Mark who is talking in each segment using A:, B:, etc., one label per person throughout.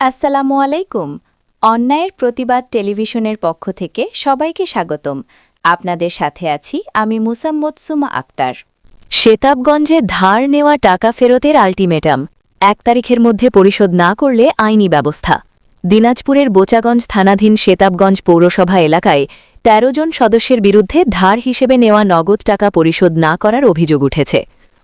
A: আসসালামু আলাইকুম। অন্যায়ের প্রতিবাদ টেলিভিশনের পক্ষ থেকে সবাইকে স্বাগতম। আপনাদের সাথে আছি আমি মুসাম্মৎসুমা আক্তার।
B: শেতাবগঞ্জে ধার নেওয়া টাকা ফেরতের আল্টিমেটাম, ১ তারিখের মধ্যে পরিশোধ না করলে আইনি ব্যবস্থা। দিনাজপুরের বোচাগঞ্জ থানাধীন শেতাবগঞ্জ পৌরসভা এলাকায় ১৩ জন সদস্যের বিরুদ্ধে ধার হিসেবে নেওয়া নগদ টাকা পরিশোধ না করার অভিযোগ উঠেছে।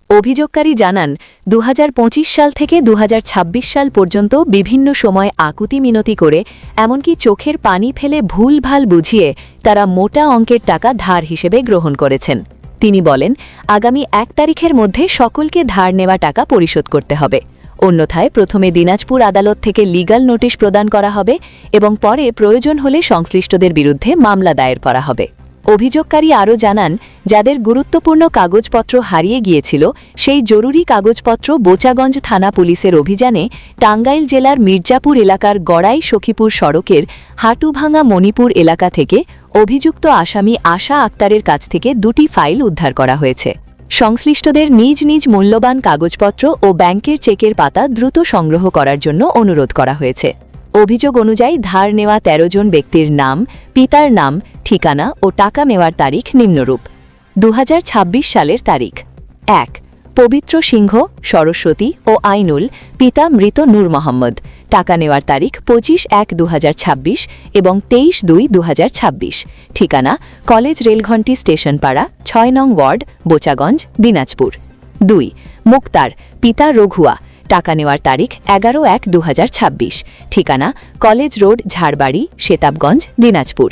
B: অভিযোগকারী জানান ২০২৫ সাল থেকে ২০২৬ সাল পর্যন্ত বিভিন্ন সময় আকুতি মিনতি করে এমনকি চোখের পানি ফেলে ভুলভাল বুঝিয়ে তারা মোটা অঙ্কের টাকা ধার হিসেবে গ্রহণ করেছেন। তিনি বলেন, আগামী ১ তারিখের মধ্যে সকলকে ধার নেওয়া টাকা পরিশোধ করতে হবে। অন্যথায় প্রথমে দিনাজপুর আদালত থেকে লিগ্যাল নোটিশ প্রদান করা হবে এবং পরে প্রয়োজন হলে সংশ্লিষ্টদের বিরুদ্ধে মামলা দায়ের করা হবে। অভিযোগকারী আরও জানান, যাদের গুরুত্বপূর্ণ কাগজপত্র হারিয়ে গিয়েছিল সেই জরুরি কাগজপত্র বোচাগঞ্জ থানা পুলিশের অভিযানে টাঙ্গাইল জেলার মির্জাপুর এলাকার গড়াই সখীপুর সড়কের হাটুভাঙা মণিপুর এলাকা থেকে অভিযুক্ত আসামি আশা আক্তারের কাছ থেকে ২টি ফাইল উদ্ধার করা হয়েছে। সংশ্লিষ্টদের নিজ নিজ মূল্যবান কাগজপত্র ও ব্যাংকের চেকের পাতা দ্রুত সংগ্রহ করার জন্য অনুরোধ করা হয়েছে। অভিযোগ অনুযায়ী ধার নেওয়া ১৩ জন ব্যক্তির নাম, পিতার নাম, ঠিকানা ও টাকা নেওয়ার তারিখ নিম্নরূপ। ২০২৬ সালের তারিখ: ১. পবিত্র সিংহ, সরস্বতী ও আইনুল, পিতা মৃত নূর মোহাম্মদ, টাকা নেওয়ার তারিখ ২৫/১/২০২৬ এবং ২৩/২/২০২৬, ঠিকানা কলেজ রেলঘণ্টি স্টেশন পাড়া, ৬ নং ওয়ার্ড, বোচাগঞ্জ, দিনাজপুর। ২. মুক্তার, পিতা রঘুয়া, টাকা নেওয়ার তারিখ ১১/১/২০২৬, ঠিকানা কলেজ রোড, ঝাড়বাড়ি, শেতাবগঞ্জ, দিনাজপুর।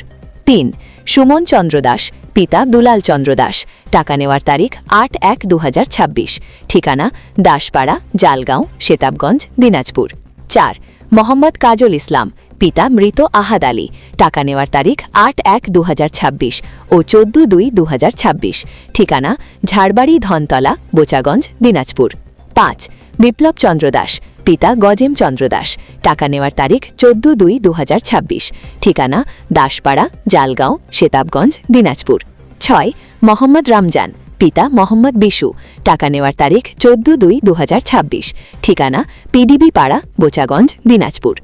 B: ৩. সুমন চন্দ্র দাস, পিতা দুলাল চন্দ্র দাস, টাকা নেওয়ার তারিখ ৮/১/২০২৬, ঠিকানা দাসপাড়া, জালগাঁও, শেতাবগঞ্জ, দিনাজপুর। ৪. মোহাম্মদ কাজল ইসলাম, পিতা মৃত আহাদ আলী, টাকা নেওয়ার তারিখ ৮/১/২০২৬ ও ১৪/২/২০২৬, ঠিকানা ঝাড়বাড়ি, ধনতলা, বোচাগঞ্জ, দিনাজপুর। ৫. বিপ্লব চন্দ্র দাস, পিতা গজেম চন্দ্র দাস, টাকা নেওয়ার তারিখ ১৪/২/২০২৬, ঠিকানা দাসপাড়া, জালগাঁও, শেতাবগঞ্জ, দিনাজপুর। ৬. মোহাম্মদ রমজান, পিতা মোহাম্মদ বিশু, টাকা নেওয়ার তারিখ ১৪/২/২০২৬, ঠিকানা পিডিবি পাড়া, বোচাগঞ্জ, দিনাজপুর।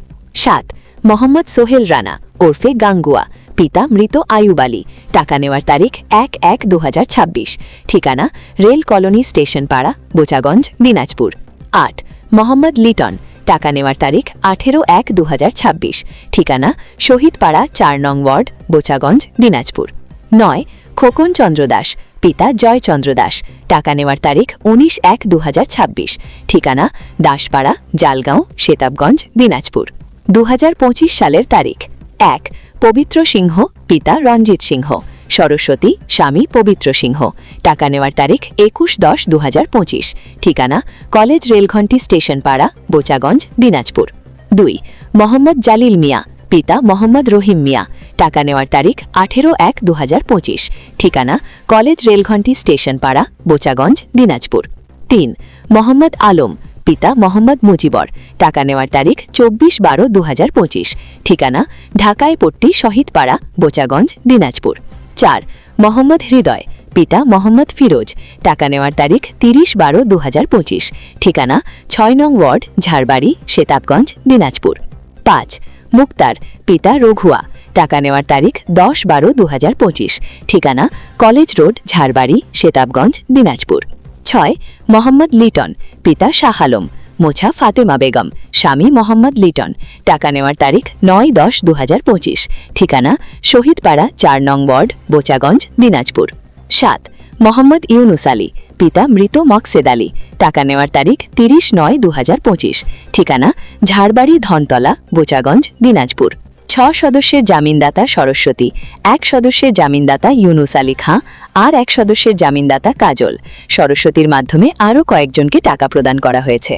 B: ৭. মোহাম্মদ সোহেল রানা ওরফে গাঙ্গুয়া, পিতা মৃত আয়ুব আলী, টাকা নেওয়ার তারিখ ১/১/২০২৬, ঠিকানা রেল কলোনি স্টেশন পাড়া, বোচাগঞ্জ, দিনাজপুর। ৮. মোহাম্মদ লিটন, টাকা নেওয়ার তারিখ ১৮/১/২০২৬, ঠিকানা শহীদপাড়া, ৪ নং ওয়ার্ড, বোচাগঞ্জ, দিনাজপুর। ৯. খোকন চন্দ্র দাস, পিতা জয়চন্দ্র দাস, টাকা নেওয়ার তারিখ ১৯/১/২০২৬, ঠিকানা দাসপাড়া, জালগাঁও, শেতাবগঞ্জ, দিনাজপুর। ২০২৫ সালের তারিখ: ১. পবিত্র সিংহ, পিতা রঞ্জিত সিংহ, সরস্বতী, স্বামী পবিত্র সিংহ, টাকা নেওয়ার তারিখ ২১/১০/২০২৫, ঠিকানা কলেজ রেলঘণ্টি স্টেশন পাড়া, বোচাগঞ্জ, দিনাজপুর। ২. মোহাম্মদ জালিল মিয়া, পিতা মোহাম্মদ রহিম মিয়া, টাকা নেওয়ার তারিখ ১৮/১/২০২৫, ঠিকানা কলেজ রেলঘণ্টি স্টেশন পাড়া, বোচাগঞ্জ, দিনাজপুর। ৩. মোহাম্মদ আলম, পিতা মোহাম্মদ মুজিবর, টাকা নেওয়ার তারিখ ২৪/১২/২০২৫, ঠিকানা ঢাকায় পট্টি, শহীদপাড়া, বোচাগঞ্জ, দিনাজপুর। ৪. মোহাম্মদ হৃদয়, পিতা মোহাম্মদ ফিরোজ, টাকা নেওয়ার তারিখ ৩০/১২/২০২৫, ঠিকানা ৬ নং ওয়ার্ড, ঝাড়বাড়ি, শেতাবগঞ্জ, দিনাজপুর। ৫. মুক্তার, পিতা রঘুয়া, টাকা নেওয়ার তারিখ ১০/১২/২০২৫, ঠিকানা কলেজ রোড, ঝাড়বাড়ি, শেতাবগঞ্জ, দিনাজপুর। ৬. মোহাম্মদ লিটন, পিতা শাহ আলম, মোছা ফাতেমা বেগম, স্বামী মোহাম্মদ লিটন, টাকা নেওয়ার তারিখ ৯/১০/২০২৫, ঠিকানা শহীদপাড়া, ৪ নং ওয়ার্ড, বোচাগঞ্জ, দিনাজপুর। ৭. মোহাম্মদ ইউনুস আলী, পিতা মৃত মকসেদ আলী, টাকা নেওয়ার তারিখ ৩০/৯/২০২৫, ঠিকানা ঝাড়বাড়ি, ধনতলা, বোচাগঞ্জ, দিনাজপুর। ৬ সদস্যের জামিনদাতা সরস্বতী, ১ সদস্যের জামিনদাতা ইউনুস আলী খাঁ, আর ১ সদস্যের জামিনদাতা কাজল। সরস্বতীর মাধ্যমে আরও কয়েকজনকে টাকা প্রদান করা হয়েছে।